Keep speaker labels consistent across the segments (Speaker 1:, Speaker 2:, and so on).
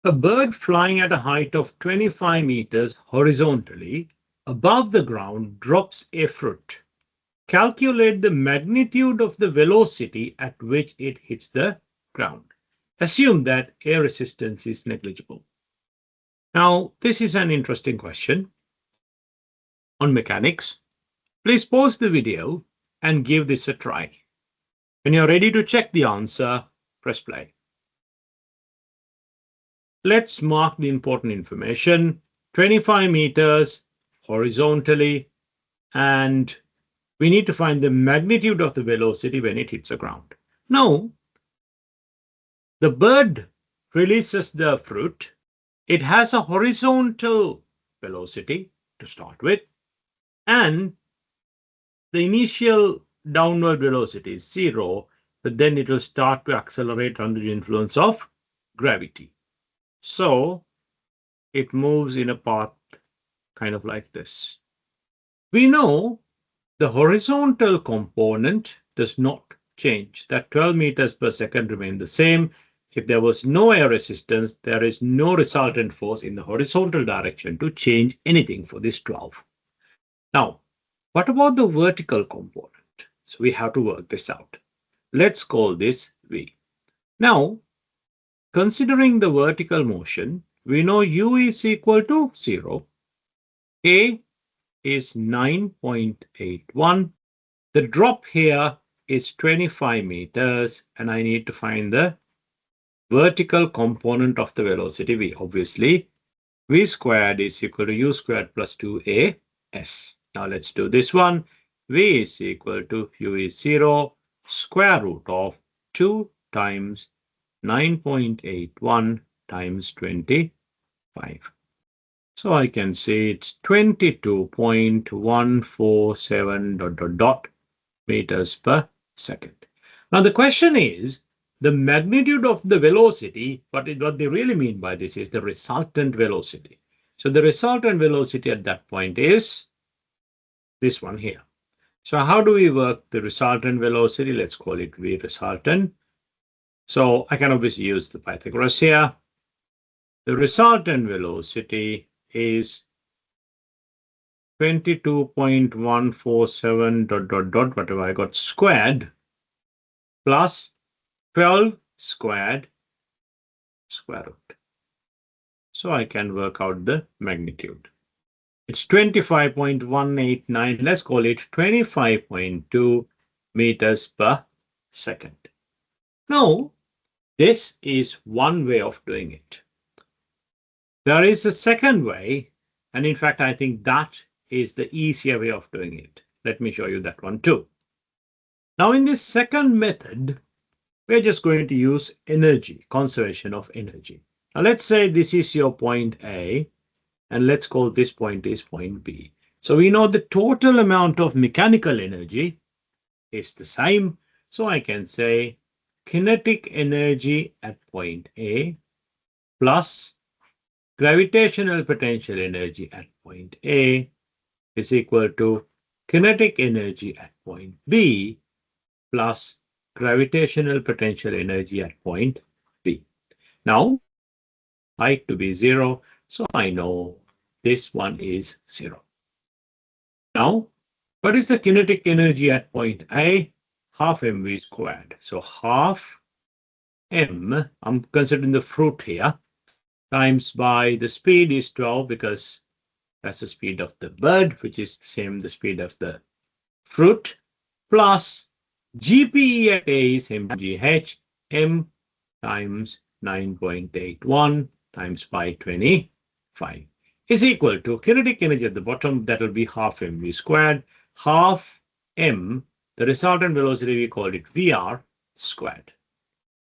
Speaker 1: A bird flying at a height of 25 meters horizontally above the ground drops a fruit. Calculate the magnitude of the velocity at which it hits the ground. Assume that air resistance is negligible. Now, this is an interesting question on mechanics. Please pause the video and give this a try. When you're ready to check the answer, press play. Let's mark the important information. 25 meters horizontally, and we need to find the magnitude of the velocity when it hits the ground. Now, the bird releases the fruit. It has a horizontal velocity to start with, and the initial downward velocity is 0, but then it will start to accelerate under the influence of gravity. So it moves in a path kind of like this. We know the horizontal component does not change. That 12 meters per second remain the same. If there was no air resistance, there is no resultant force in the horizontal direction to change anything for this 12. Now, what about the vertical component? So we have to work this out. Let's call this V. Now, considering the vertical motion, we know U is equal to 0. A is 9.81. The drop here is 25 meters, and I need to find the vertical component of the velocity V. Obviously, V squared is equal to U squared plus 2AS. Now let's do this one. V is equal to U is 0, square root of 2 times 9.81 times 25. So I can say it's 22.147 meters per second. Now the question is the magnitude of the velocity. What they really mean by this is the resultant velocity. So the resultant velocity at that point is this one here. So how do we work the resultant velocity? Let's call it V resultant. So I can obviously use the Pythagoras here. The resultant velocity is 22.147 whatever I got squared plus 12 squared square root. So I can work out the magnitude. It's 25.189. Let's call it 25.2 meters per second. Now, this is one way of doing it. There is a second way, and in fact, I think that is the easier way of doing it. Let me show you that one too. Now, in this second method, we're just going to use energy, conservation of energy. Now, let's say this is your point A, and let's call this point is point B. So we know the total amount of mechanical energy is the same. So I can say kinetic energy at point A plus gravitational potential energy at point A is equal to kinetic energy at point B plus gravitational potential energy at point B. Now, height to be 0, so I know this one is 0. Now, what is the kinetic energy at point A? Half mv squared. So half m, I'm considering the fruit here, times by the speed is 12 because that's the speed of the bird, which is the same the speed of the fruit, plus GPE at A is mgh, m times 9.81 times by 25 is equal to kinetic energy at the bottom, that will be half mv squared, half m, the resultant velocity, we called it VR squared.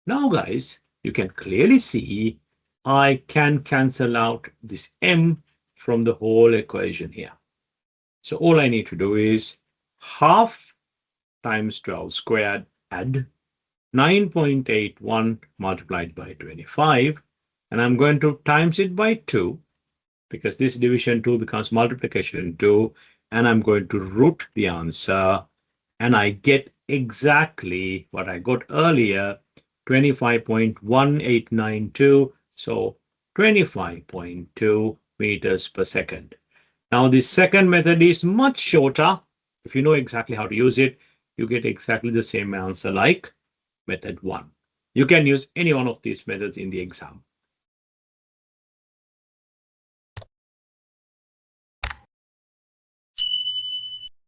Speaker 1: Now, guys, you can clearly see I can cancel out this m from the whole equation here. So all I need to do is half times 12 squared, add 9.81 multiplied by 25, and I'm going to times it by 2, because this division 2 becomes multiplication 2, and I'm going to root the answer, and I get exactly what I got earlier, 25.1892. So 25.2 meters per second. Now, the second method is much shorter. If you know exactly how to use it, you get exactly the same answer like method 1. You can use any one of these methods in the exam.